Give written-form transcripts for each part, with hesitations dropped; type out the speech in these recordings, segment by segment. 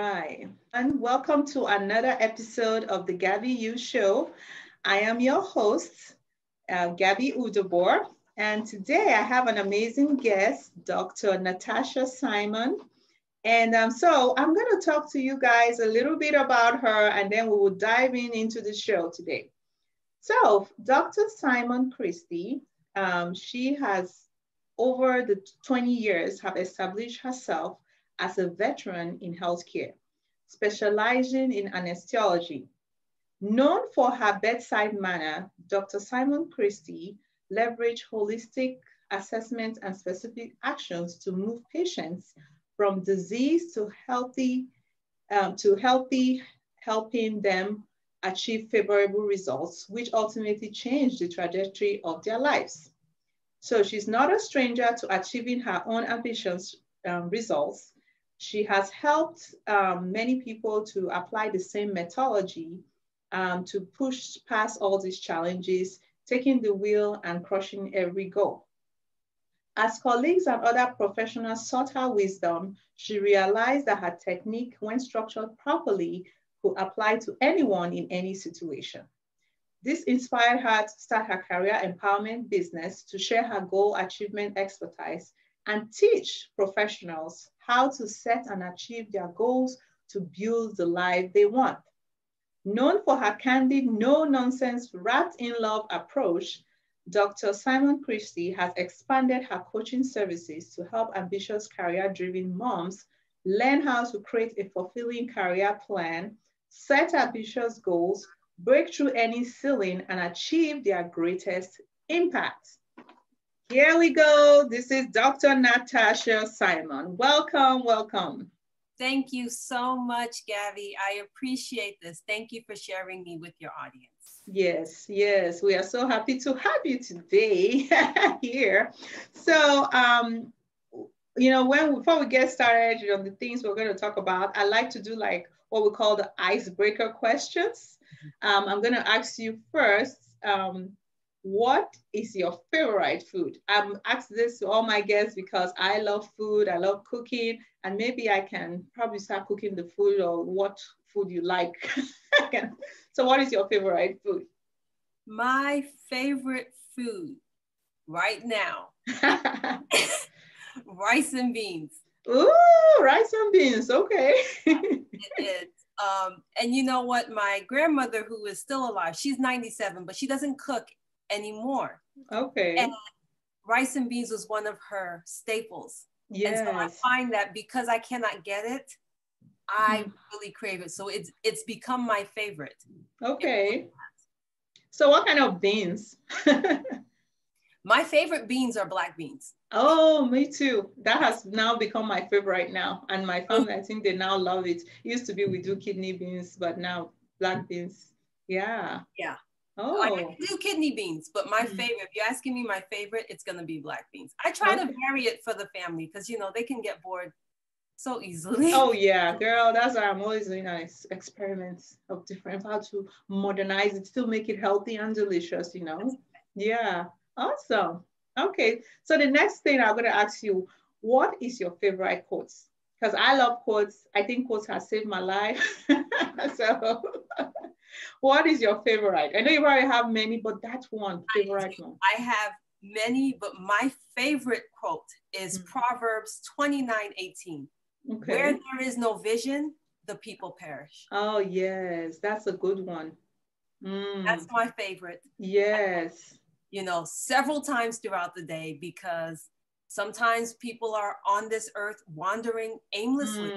right. And welcome to another episode of the Gaby U show. I am your host, Gaby U, and today I have an amazing guest, Dr. Natacha Simon. And I'm going to talk to you guys a little bit about her, and then we will dive into the show today. So, Dr. Simon-Christie, she has over the 20 years have established herself as a veteran in healthcare, specializing in anesthesiology. Known for her bedside manner, Dr. Simon-Christie leveraged holistic assessment and specific actions to move patients from disease to healthy, helping them achieve favorable results, which ultimately changed the trajectory of their lives. So she's not a stranger to achieving her own ambitious results. She has helped many people to apply the same methodology to push past all these challenges, taking the wheel and crushing every goal. As colleagues and other professionals sought her wisdom, she realized that her technique, when structured properly, could apply to anyone in any situation. This inspired her to start her career empowerment business to share her goal achievement expertise and teach professionals how to set and achieve their goals to build the life they want. Known for her candid, no-nonsense, wrapped-in-love approach, Dr. Simon-Christie has expanded her coaching services to help ambitious career-driven moms learn how to create a fulfilling career plan, set ambitious goals, break through any ceiling, and achieve their greatest impact. Here we go. This is Dr. Natacha Simon. Welcome, welcome. Thank you so much, Gaby. I appreciate this. Thank you for sharing me with your audience. Yes, yes. We are so happy to have you today here. So, before we get started, the things we're going to talk about, I like to do like what we call the icebreaker questions. I'm going to ask you first, what is your favorite food? I'm asking this to all my guests because I love food, I love cooking, and maybe I can probably start cooking the food or what food you like. So what is your favorite food? My favorite food right now, rice and beans. Ooh, rice and beans, okay. It is. And you know what? My grandmother, who is still alive, she's 97, but she doesn't cook anymore. Okay. And rice and beans was one of her staples. Yes. And so I find that because I cannot get it, I really crave it. So it's become my favorite. Okay. So what kind of beans? My favorite beans are black beans. Oh, me too. That has now become my favorite now. And my family, I think they now love it. It used to be we do kidney beans, but now black beans. Yeah. Yeah. Oh. I do kidney beans, but my favorite, if you're asking me my favorite, it's going to be black beans. I try to vary it for the family because, they can get bored so easily. Oh yeah, girl, that's why I'm always doing experiments of different, how to modernize it, still make it healthy and delicious, Yeah, awesome. Okay, so the next thing I'm going to ask you, what is your favorite quotes? Because I love quotes. I think quotes have saved my life. So what is your favorite? I know you probably have many, but that's one favorite one. I have many, but my favorite quote is Proverbs 29:18. Okay. Where there is no vision, the people perish. Oh, yes. That's a good one. That's my favorite. Yes. Several times throughout the day, because sometimes people are on this earth wandering aimlessly.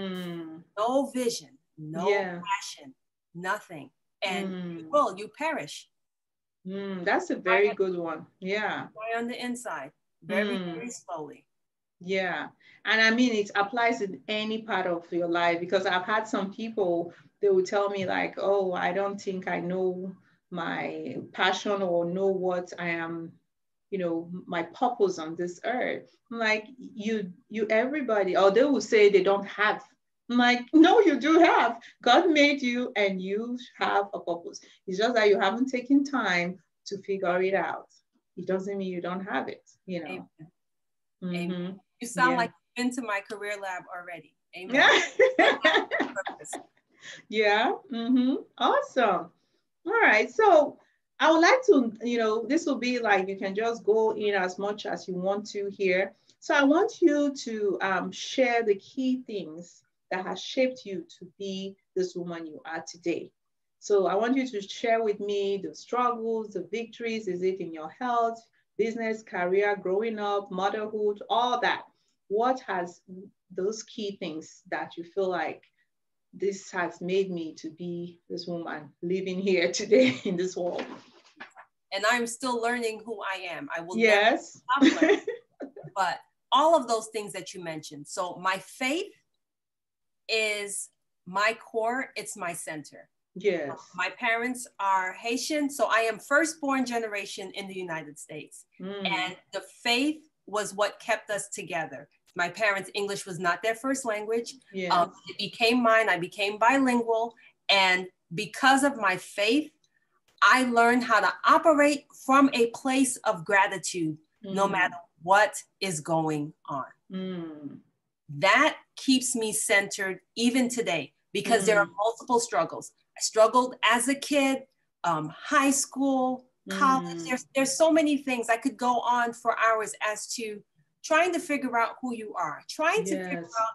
No vision, no passion, nothing. And you perish. That's a very good one. Yeah. Right on the inside, very, very slowly. Yeah. And I mean, it applies in any part of your life because I've had some people, they will tell me like, oh, I don't think I know my passion or know what I am, my purpose on this earth. I'm like, you everybody, or they will say they don't have. I'm like, no, you do have. God made you and you have a purpose. It's just that you haven't taken time to figure it out. It doesn't mean you don't have it, Amen. Amen. You sound like you've been to my career lab already. Amen. Yeah. Awesome. All right. So I would like to, this will be like you can just go in as much as you want to here. So I want you to share the key things that has shaped you to be this woman you are today. So I want you to share with me the struggles, the victories. Is it in your health, business, career, growing up, motherhood, all that? What has those key things that you feel like this has made me to be this woman living here today in this world? And I'm still learning who I am. I will never stop learning. But all of those things that you mentioned. So my faith is my core. It's my center. Yes. My parents are Haitian, so I am firstborn generation in the United States. And the faith was what kept us together. My parents' English was not their first language. Yes. It became mine. I became bilingual. And because of my faith, I learned how to operate from a place of gratitude, no matter what is going on. That keeps me centered even today, because there are multiple struggles. I struggled as a kid, high school, college. There's so many things. I could go on for hours as to trying to figure out who you are, trying to figure out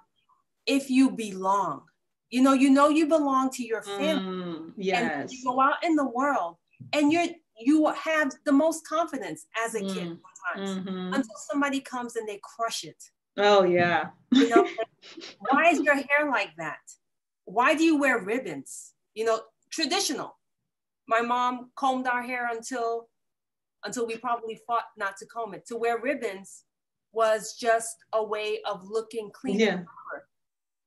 if you belong. You you belong to your family. Yes. And you go out in the world and you have the most confidence as a kid sometimes until somebody comes and they crush it. Oh, yeah. Why is your hair like that? Why do you wear ribbons? Traditional. My mom combed our hair until we probably fought not to comb it. To wear ribbons was just a way of looking clean and proper.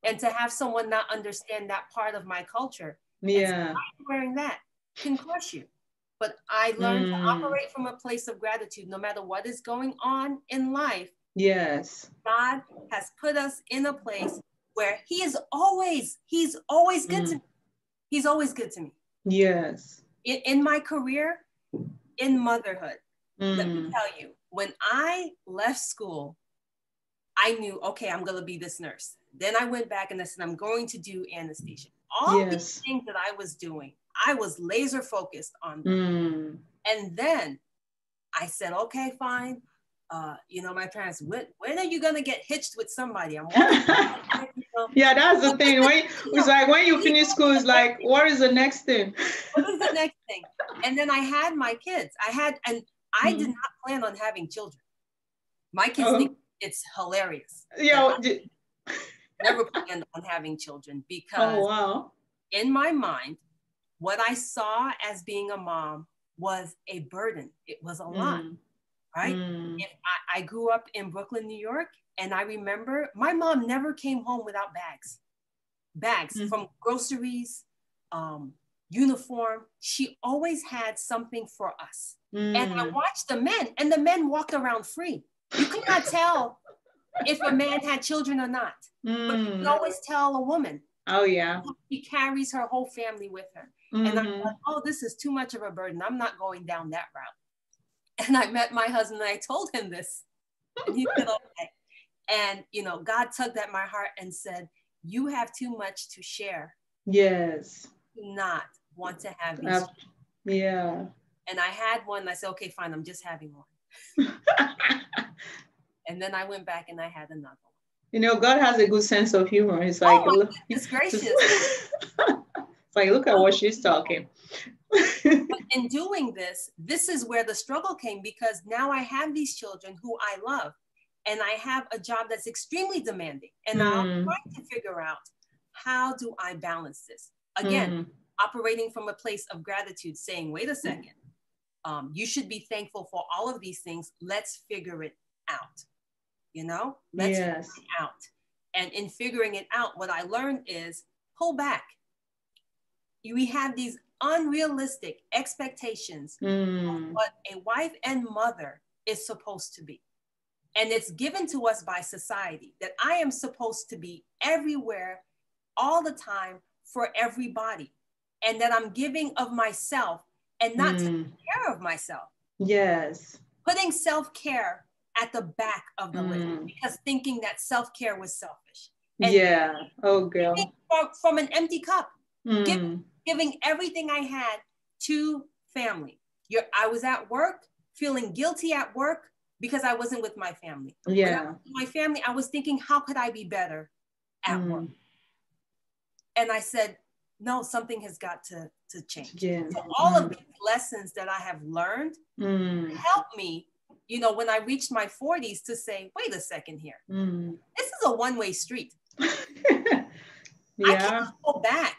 And to have someone not understand that part of my culture, yeah, wearing that can crush you. But I learned to operate from a place of gratitude, no matter what is going on in life. Yes. God has put us in a place where he's always good to me. He's always good to me. Yes. In my career, in motherhood, let me tell you, when I left school, I knew, okay, I'm going to be this nurse. Then I went back and I said, I'm going to do anesthesia. All these things that I was doing, I was laser focused on them. And then I said, okay, fine. My parents, when are you going to get hitched with somebody? I'm walking. Yeah, that's the thing. It's like when you finish school, it's like, what is the next thing? What is the next thing? And then I had my kids. I did not plan on having children. My kids think it's hilarious. Never planned on having children because in my mind, what I saw as being a mom was a burden. It was a lot, right? If I grew up in Brooklyn, New York, and I remember my mom never came home without bags from groceries, uniform. She always had something for us. And I watched the men, and the men walked around free. You could not tell if a man had children or not, but you could always tell a woman. Oh, yeah. She carries her whole family with her. And I'm like, oh, this is too much of a burden. I'm not going down that route. And I met my husband and I told him this. And he said, okay. And, God tugged at my heart and said, you have too much to share. Yes. Do not want to have these. Yeah. And I had one and I said, okay, fine, I'm just having one. And then I went back and I had another one. God has a good sense of humor. It's like, it's gracious. It's like, look at what she's talking. But in doing this is where the struggle came, because now I have these children who I love, and I have a job that's extremely demanding. And I'm trying to figure out, how do I balance this? Again, operating from a place of gratitude, saying, wait a second, you should be thankful for all of these things. Let's figure it out. Let's figure it out. And in figuring it out, what I learned is pull back. We have these unrealistic expectations of what a wife and mother is supposed to be. And it's given to us by society that I am supposed to be everywhere, all the time, for everybody. And that I'm giving of myself and not taking care of myself. Yes. Putting self-care at the back of the list, because thinking that self-care was selfish. Yeah. Oh, girl. From an empty cup, giving everything I had to family. I was at work, feeling guilty at work because I wasn't with my family. Yeah. When I was with my family, I was thinking, how could I be better at work? And I said, no, something has got to change. Yeah. So all of these lessons that I have learned help me, you know, when I reached my 40s to say, wait a second here. This is a one-way street. I can't go back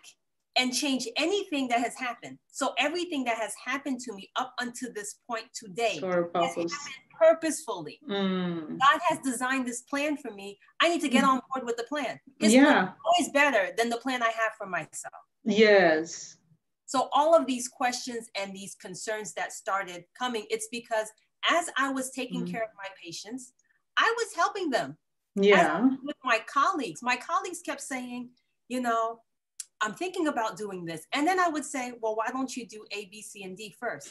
and change anything that has happened. So everything that has happened to me up until this point today has happened purposefully. God has designed this plan for me. I need to get on board with the plan. His plan is always better than the plan I have for myself. Yes. So all of these questions and these concerns that started coming, it's because as I was taking care of my patients, I was helping them. Yeah. With my colleagues kept saying, you know, I'm thinking about doing this. And then I would say, well, why don't you do A, B, C, and D first?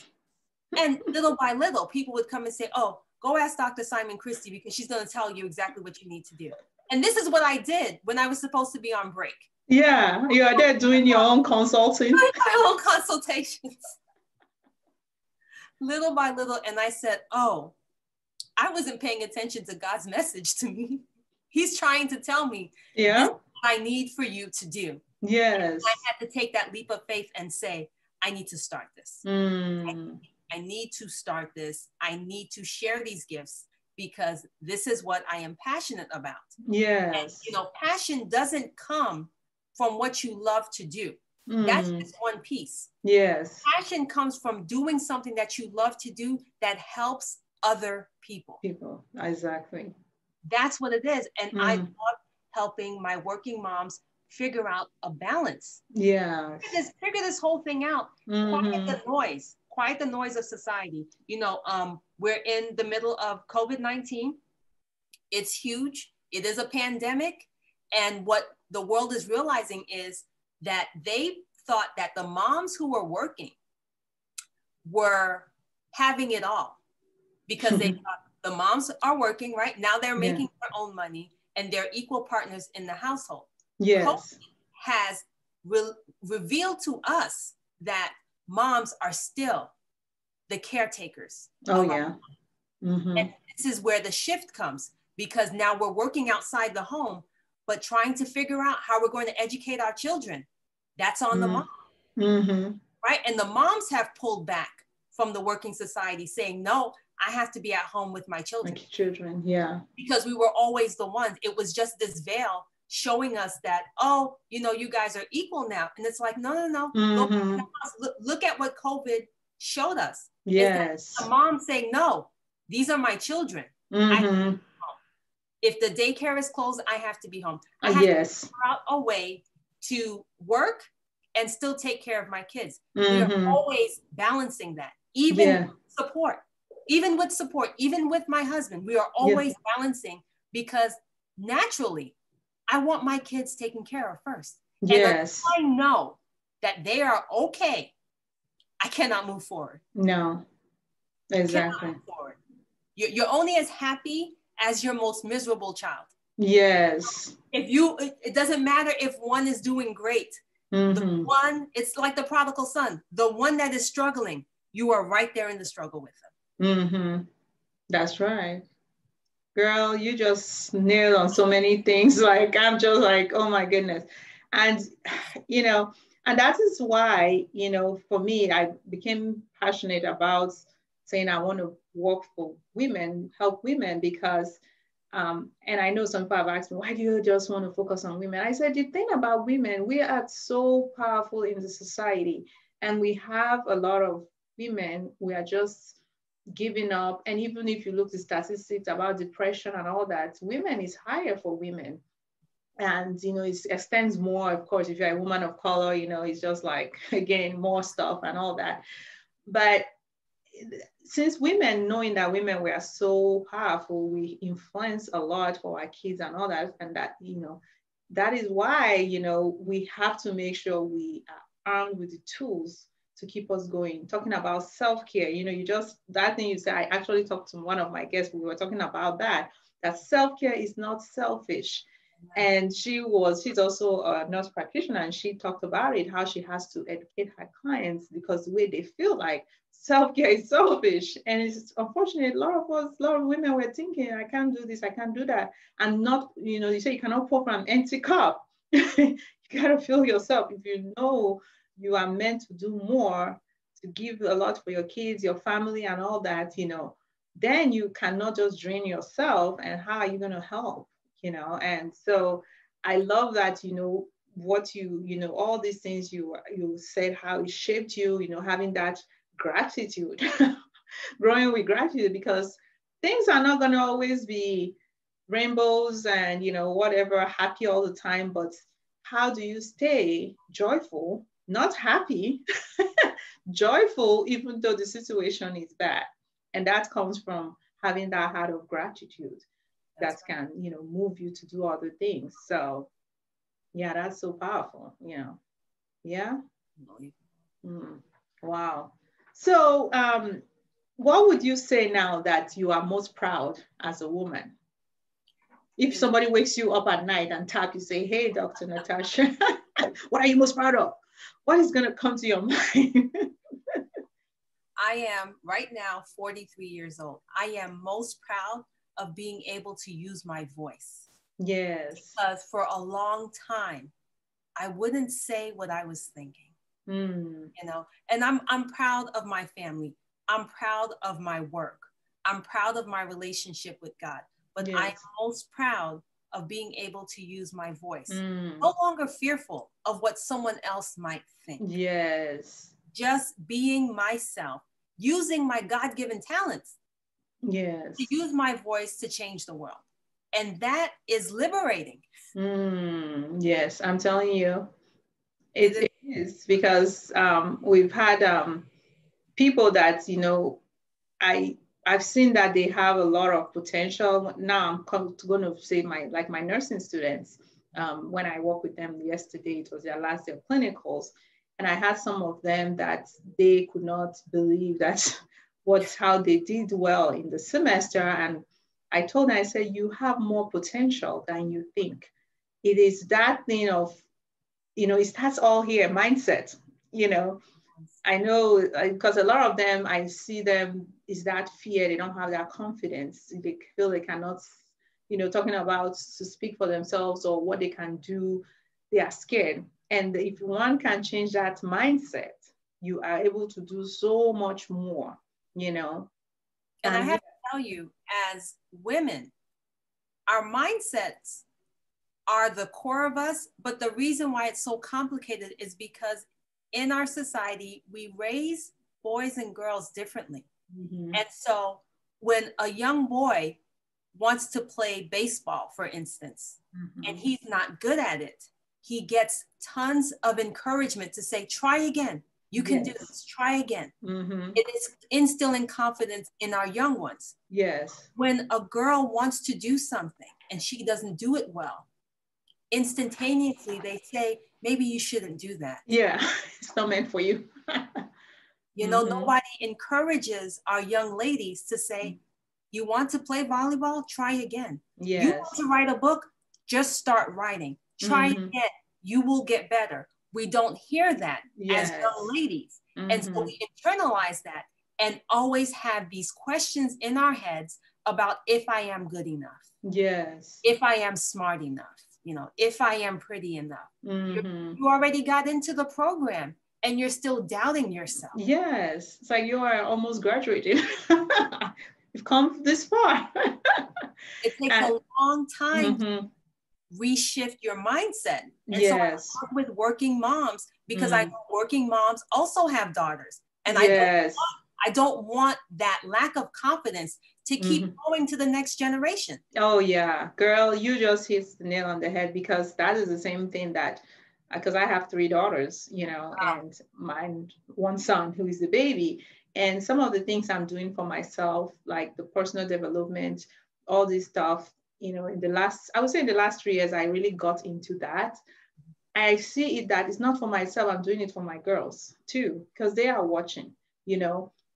And little by little, people would come and say, oh, go ask Dr. Simon-Christie because she's going to tell you exactly what you need to do. And this is what I did when I was supposed to be on break. Yeah, you are there doing your own consulting. My own consultations. Little by little. And I said, oh, I wasn't paying attention to God's message to me. He's trying to tell me, this is what I need for you to do. Yes. And I had to take that leap of faith and say, I need to start this. I need to start this. I need to share these gifts because this is what I am passionate about. Yes. And, you know, passion doesn't come from what you love to do. That's just one piece. Yes. Passion comes from doing something that you love to do that helps other people. Exactly. That's what it is. And I love helping my working moms figure out a balance. Yeah. Figure this whole thing out. Quiet the noise of society. You know, we're in the middle of COVID-19. It's huge. It is a pandemic. And what the world is realizing is that they thought that the moms who were working were having it all because they thought the moms are working, right? Now they're making their own money and they're equal partners in the household. Yes. COVID has revealed to us that moms are still the caretakers. Oh, yeah. And this is where the shift comes because now we're working outside the home, but trying to figure out how we're going to educate our children. That's on the mom, right? And the moms have pulled back from the working society saying, no, I have to be at home with my children. Yeah. Because we were always the ones. It was just this veil showing us that, oh, you know, you guys are equal now. And it's like, no. Look at what COVID showed us. Yes. The mom saying, no, these are my children. If the daycare is closed, I have to be home. I have to figure out a way to work and still take care of my kids. We are always balancing that, even with support, even with my husband, we are always balancing because naturally, I want my kids taken care of first. Yes. And I know that they are okay, I cannot move forward. No, exactly. You're only as happy as your most miserable child. Yes. It doesn't matter if one is doing great. The one, it's like the prodigal son, the one that is struggling, you are right there in the struggle with them. That's right. Girl, you just nailed on so many things. Like, I'm just like, oh my goodness. And, you know, and that is why, you know, for me, I became passionate about saying I want to work for women, help women, because, and I know some people have asked me, why do you just want to focus on women? I said, the thing about women, we are so powerful in the society, and we have a lot of women, we are just giving up. And even if you look at statistics about depression and all that, women is higher for women. And, you know, it extends more, of course, if you're a woman of color, you know, it's just like, again, more stuff and all that. But since women, knowing that women were so powerful, we influence a lot for our kids and all that. And that, you know, that is why, you know, we have to make sure we are armed with the tools to keep us going. Talking about self-care, you know, that thing you said, I actually talked to one of my guests, we were talking about that self-care is not selfish. And she's also a nurse practitioner, and she talked about it, how she has to educate her clients because the way they feel like self-care is selfish. And it's unfortunate, a lot of women were thinking, I can't do this, I can't do that. And not, you say you cannot pour from an empty cup. You gotta fill yourself. If you know you are meant to do more, to give a lot for your kids, your family, and all that, then you cannot just drain yourself. And how are you going to help? And so I love that, what all these things you said, how it shaped you, having that gratitude, growing with gratitude, because things are not going to always be rainbows and, whatever, happy all the time. But how do you stay joyful, not happy, joyful, even though the situation is bad? And that comes from having that heart of gratitude that can, move you to do other things. So yeah, that's so powerful, Yeah. Wow. So what would you say now that you are most proud as a woman? If somebody wakes you up at night and tap you, say, hey, Dr. Natacha, what are you most proud of? What is going to come to your mind? I am right now 43 years old. I am most proud of being able to use my voice. Yes. Because for a long time, I wouldn't say what I was thinking. And I'm proud of my family. I'm proud of my work. I'm proud of my relationship with God. But yes. I am most proud of being able to use my voice. No longer fearful of what someone else might think. Yes. Just being myself, using my God-given talents. Yes. To use my voice to change the world. And that is liberating. Yes, I'm telling you, it is, because we've had people that, I've seen that they have a lot of potential. Now I'm going to say my nursing students, when I worked with them yesterday, it was their last day of clinicals. And I had some of them that they could not believe that how they did well in the semester. And I told them, I said, you have more potential than you think. It is that thing of, it starts all here, mindset, I know, because a lot of them, I see them, is that fear. They don't have that confidence. They feel they cannot, talking about to speak for themselves or what they can do, they are scared. And if one can change that mindset, you are able to do so much more, And I have to tell you, as women, our mindsets are the core of us, but the reason why it's so complicated is because in our society, we raise boys and girls differently. And so when a young boy wants to play baseball, for instance, and he's not good at it, he gets tons of encouragement to say, try again. You can do this, try again. It is instilling confidence in our young ones. Yes. When a girl wants to do something and she doesn't do it well, instantaneously they say, maybe you shouldn't do that. Yeah, it's not meant for you. Nobody encourages our young ladies to say, you want to play volleyball? Try again. Yes. You want to write a book? Just start writing. Try again. You will get better. We don't hear that as young ladies. And so we internalize that and always have these questions in our heads about if I am good enough. Yes. If I am smart enough. If I am pretty enough. You already got into the program and you're still doubting yourself. Yes. It's like you are almost graduated. You've come this far. It takes a long time to reshift your mindset. And so I work with working moms because I know working moms also have daughters. And I don't want that lack of confidence to keep going to the next generation. Oh yeah, girl, you just hit the nail on the head, because that is the same thing that, because I have 3 daughters, and one son who is the baby. And some of the things I'm doing for myself, like the personal development, all this stuff, in the last 3 years, I really got into that. I see it that it's not for myself, I'm doing it for my girls too, because they are watching,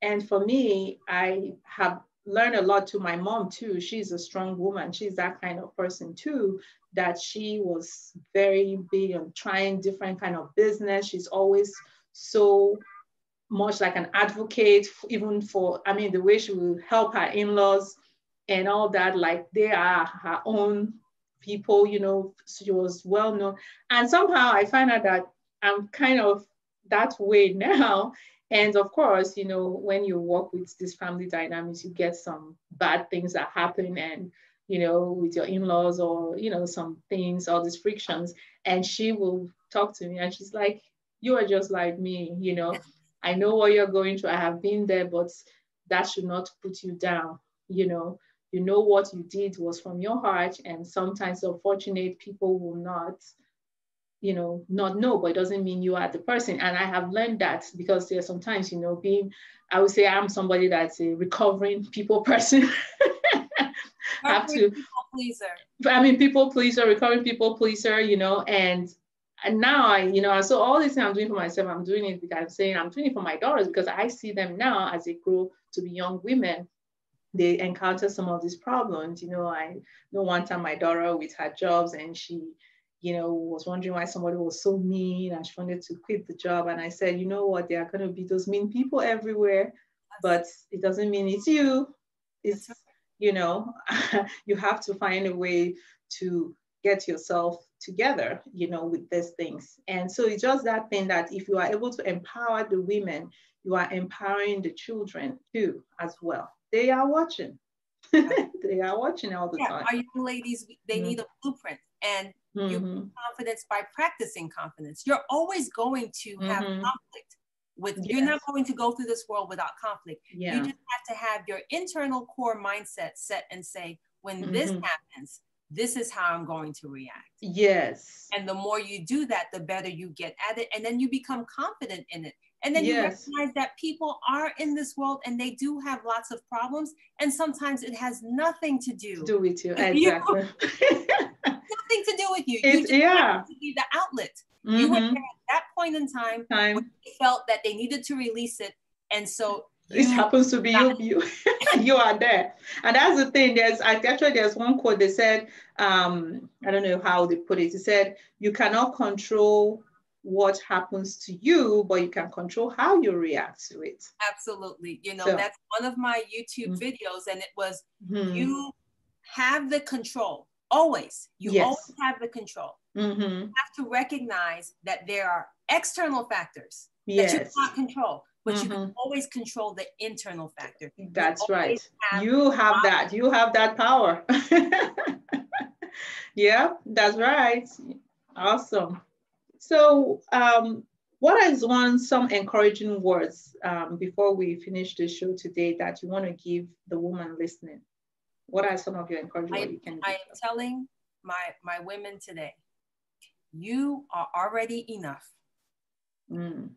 And for me, I have learned a lot to my mom too. She's a strong woman. She's that kind of person too, that she was very big on trying different kind of business. She's always so much like an advocate, even for, I mean, the way she will help her in-laws and all that, like they are her own people, you know, she was well known. And somehow I find out that I'm kind of that way now. And of course, you know, when you work with this family dynamics, you get some bad things that happen, and, you know, with your in-laws, or, you know, some things, all these frictions. And she will talk to me and she's like, you are just like me, you know, I know what you're going through. I have been there, but that should not put you down. You know what you did was from your heart. And sometimes, unfortunate, people will not, you know, not know, but it doesn't mean you are the person. And I have learned that, because there's sometimes, you know, I would say I'm somebody that's a recovering people person. Have to, people pleaser. I mean, people pleaser, recovering people pleaser, you know, and now I, you know, so all this thing I'm doing for myself, I'm doing it because I'm saying I'm doing it for my daughters, because I see them now as they grow to be young women. They encounter some of these problems. You know, I know one time my daughter with her jobs, and she, you know, was wondering why somebody was so mean, and she wanted to quit the job. And I said, you know what, there are going to be those mean people everywhere, but it doesn't mean it's you. It's, you know, you have to find a way to get yourself together, you know, with these things. And so it's just that thing, that if you are able to empower the women, you are empowering the children too, as well. They are watching. They are watching all the time. Our young ladies, they need a blueprint. And you build confidence by practicing confidence. You're always going to have conflict with, you're not going to go through this world without conflict. You just have to have your internal core mindset set and say, when this happens, this is how I'm going to react. Yes. And the more you do that, the better you get at it. And then you become confident in it. And then you recognize that people are in this world and they do have lots of problems. And sometimes it has nothing to do with you. Exactly. Nothing to do with you. You just have to be the outlet. You were there at that point in time when they felt that they needed to release it. And so it happens to be you. You are there. And that's the thing. There's one quote they said, I don't know how they put it. It said, you cannot control what happens to you, but you can control how you react to it. Absolutely. You know, that's one of my YouTube videos, and it was, you have the control. Always. You always have the control. You have to recognize that there are external factors that you cannot control, but you can always control the internal factor. That's right. You have that. You have that power. Yeah, that's right. Awesome. So what is some encouraging words before we finish the show today that you want to give the woman listening? What are some of your encouraging words you can give? I am telling my women today, you are already enough.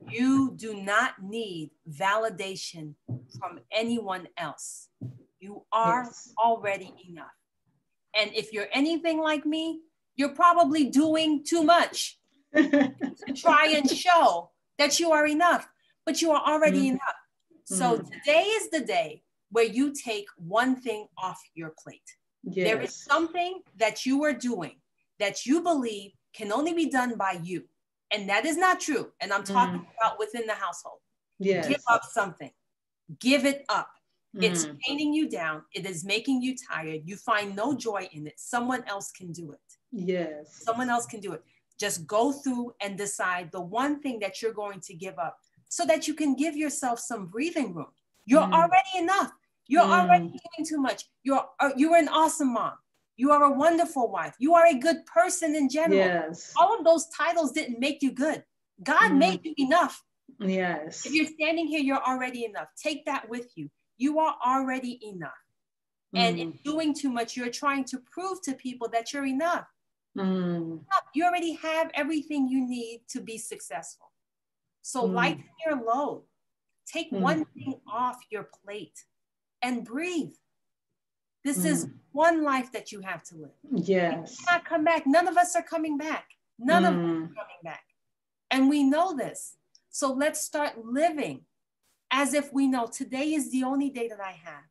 You do not need validation from anyone else. You are already enough. And if you're anything like me, you're probably doing too much to try and show that you are enough, but you are already enough. So today is the day where you take one thing off your plate. There is something that you are doing that you believe can only be done by you. And that is not true. And I'm talking about within the household. Give up something. Give it up. It's painting you down. It is making you tired. You find no joy in it. Someone else can do it. Someone else can do it. Just go through and decide the one thing that you're going to give up so that you can give yourself some breathing room. You're already enough. You're already doing too much. You're an awesome mom. You are a wonderful wife. You are a good person in general. All of those titles didn't make you good. God made you enough. If you're standing here, you're already enough. Take that with you. You are already enough. And in doing too much, you're trying to prove to people that you're enough. You already have everything you need to be successful. So lighten your load. Take one thing off your plate and breathe. This is one life that you have to live. You cannot come back. None of us are coming back. None of us are coming back. And we know this. So let's start living as if we know today is the only day that I have.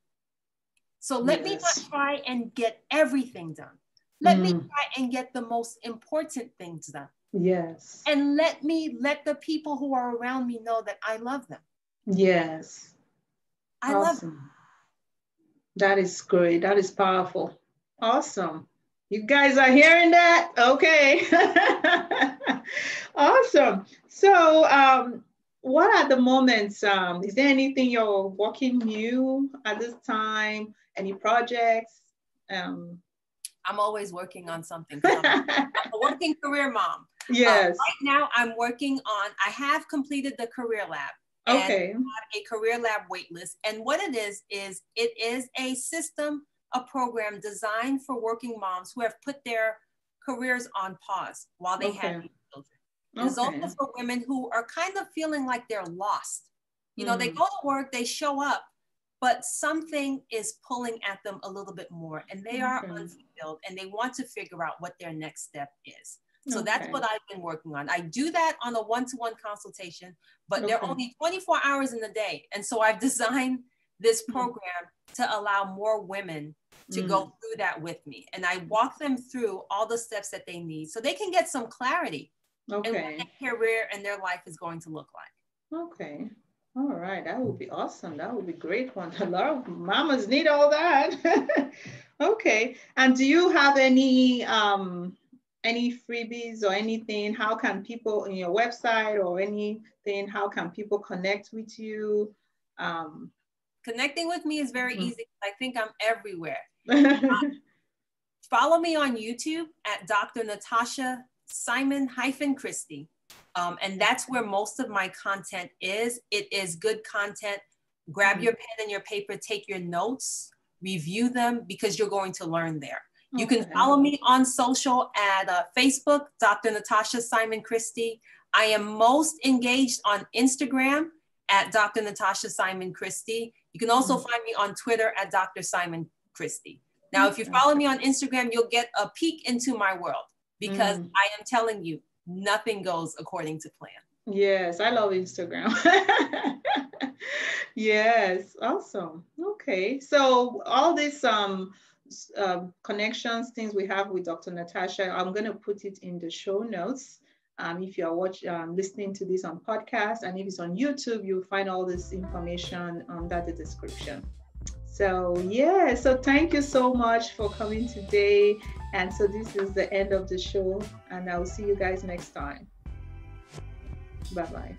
So let me not try and get everything done. Let me try and get the most important things done. Yes. And let the people who are around me know that I love them. Yes. I love them. That is great. That is powerful. Awesome. You guys are hearing that? Okay. Awesome. So, what are the moments? Is there anything you're working new at this time? Any projects? I'm always working on something. I'm a working career mom. Yes. Right now, I'm working on, I have completed the career lab. Okay. And I have a career lab waitlist. And what it is it is a system, a program designed for working moms who have put their careers on pause while they had children. It's also for women who are kind of feeling like they're lost. You know, they go to work, they show up, but something is pulling at them a little bit more, and they are unfulfilled, and they want to figure out what their next step is. So that's what I've been working on. I do that on a one-to-one consultation, but they're only 24 hours in the day. And so I've designed this program to allow more women to go through that with me. And I walk them through all the steps that they need so they can get some clarity in what their career and their life is going to look like. Okay. All right. That would be awesome. That would be great one. A lot of mamas need all that. Okay. And do you have any freebies or anything? How can people in your website or anything, how can people connect with you? Connecting with me is very easy. I think I'm everywhere. Follow me on YouTube at Dr. Natacha Simon-Christie. And that's where most of my content is. It is good content. Grab your pen and your paper, take your notes, review them, because you're going to learn there. You can follow me on social at Facebook, Dr. Natacha Simon-Christie. I am most engaged on Instagram at Dr. Natacha Simon-Christie. You can also find me on Twitter at Dr. Simon-Christie. Now, if you follow me on Instagram, you'll get a peek into my world, because I am telling you, nothing goes according to plan. Yes, I love Instagram. Yes, awesome. Okay, so all these connections, things we have with Dr. Natacha, I'm going to put it in the show notes. If you are listening to this on podcast, and if it's on YouTube, you'll find all this information under the description. So yeah, so thank you so much for coming today. And so this is the end of the show, and I'll see you guys next time. Bye-bye.